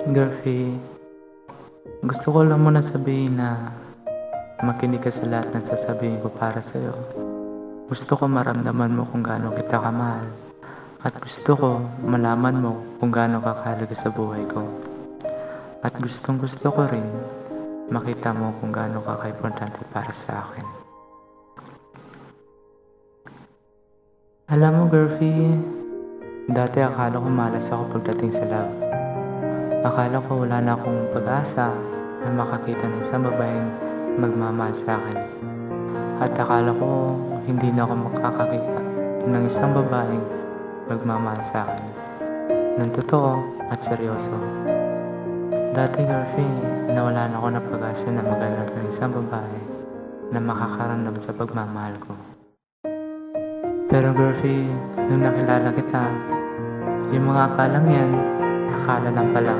Girlfie, gusto ko lang muna sabihin na makinig ka sa lahat ng sasabihin ko para sa'yo. Gusto ko maramdaman mo kung gaano kita kamahal. At gusto ko malaman mo kung gaano ka kahalaga sa buhay ko. At gustong gusto ko rin makita mo kung gaano ka kaimportante para sa akin. Alam mo, girlfie, dati akala ko malas ako pagdating sa love. Akala ko wala na akong pag-asa na makakita ng isang babaeng magmamahal sa akin. At akala ko hindi na ako makakakita ng isang babaeng magmamahal sa akin ng totoo at seryoso. Dati, girlfie, nawala na ako ng pag-asa na maghanap ng isang babae na makakaramdam sa pagmamahal ko. Pero girlfie, nung nakilala kita, yung mga akalang yan, akala lang pala.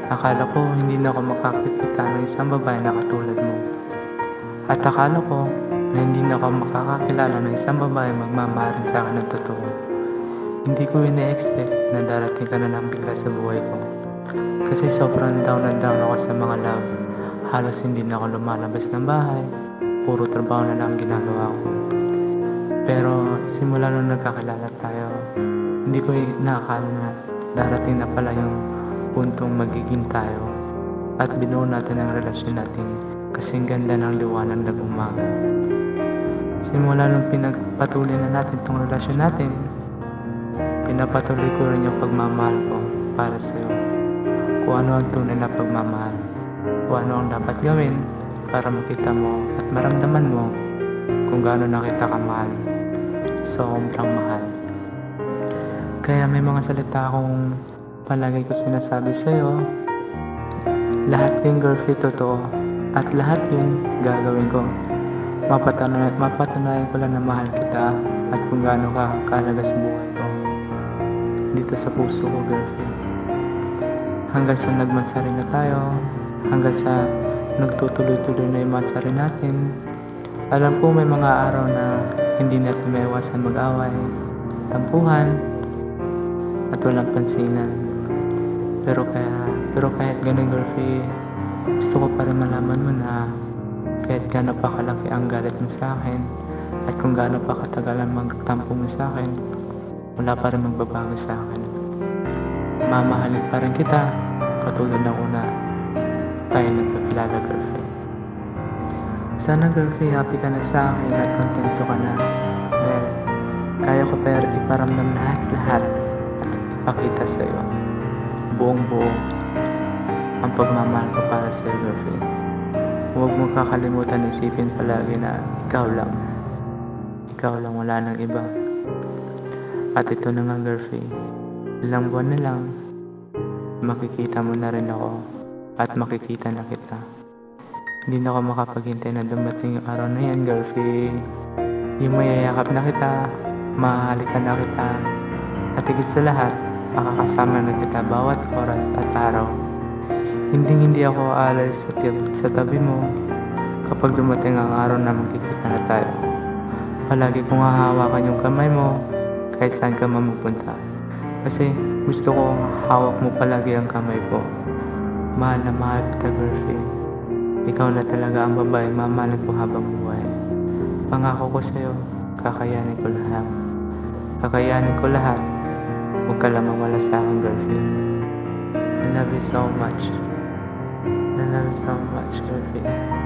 Akala ko hindi na ako makakita ng isang babae na katulad mo. At akala ko na hindi na ako makakakilala ng isang babae magmamahal sa akin ng totoo. Hindi ko ina-expect na darating ka na lang bigla sa buhay ko. Kasi sobrang down na down ako sa mga love. Halos hindi na ako lumalabas ng bahay. Puro trabaho na lang ginagawa ko. Pero simula nung nagkakilala tayo, hindi ko inaakala na darating na pala yung puntong magiging tayo at binuo natin ang relasyon natin kasing ganda ng liwanag ng umaga. Simula nung pinagpatuloy na natin tong relasyon natin, pinapatuloy ko rin yung pagmamahal ko para sa'yo. Kung ano ang tunay na pagmamahal, kung ano ang dapat gawin para makita mo at maramdaman mo kung gaano na kita kamahal. Sobrang mahal. Kaya may mga salita akong palagi ko sinasabi sa'yo. Lahat yung girlfriend totoo at lahat yun gagawin ko. Mapatunayan ko lang na mahal kita at kung gaano ka kahalaga sa buhay ko. Dito sa puso ko, girlfriend. Hanggang sa nagmansari na tayo, hanggang sa nagtutuloy-tuloy na yung mansari natin. Alam ko may mga araw na hindi natin maiwasan mag-away, tampuhan, at walang pansinan. Pero kahit ganun, girlfie, gusto ko pa rin malaman mo na kahit gaano pa kalaki ang galit mo sa akin at kung gaano pa katagal ang magtampo mo sa akin, wala pa rin magbabago sa akin. Mamahalin pa rin kita katulad ng una tayo nagkakilala, girlfie. Sana, girlfie, happy ka na sa akin at kontento ka na dahil kaya ko pa iparamdam lahat at ipakita sa iyo buong-buo ang pagmamahal ko para sa iyo, girlfie. Huwag mo kakalimutan isipin palagi na ikaw lang, wala nang iba. At ito na nga, girlfie, ilang buwan na lang makikita mo na rin ako at makikita na kita. Hindi na ako makapaghintay na dumating yung araw na yan, girlfie. Yung mayayakap na kita, mahalikan na kita, at higit sa lahat, makakasama na kita bawat oras at araw. Hindi ako aalis sa tabi mo kapag dumating ang araw na magkikita na tayo. Palagi kong hahawakan yung kamay mo kahit saan ka mamupunta. Kasi gusto ko hawak mo palagi ang kamay ko. Mahal na mahal kita, girlfie. Ikaw na talaga ang babae mamahalin ko habang buhay. Pangako ko sa'yo, kakayanin ko lahat. Kakayanin ko lahat. Huwag ka lang mawala sa akin, girlfie. I love you so much. I love you so much, girlfie.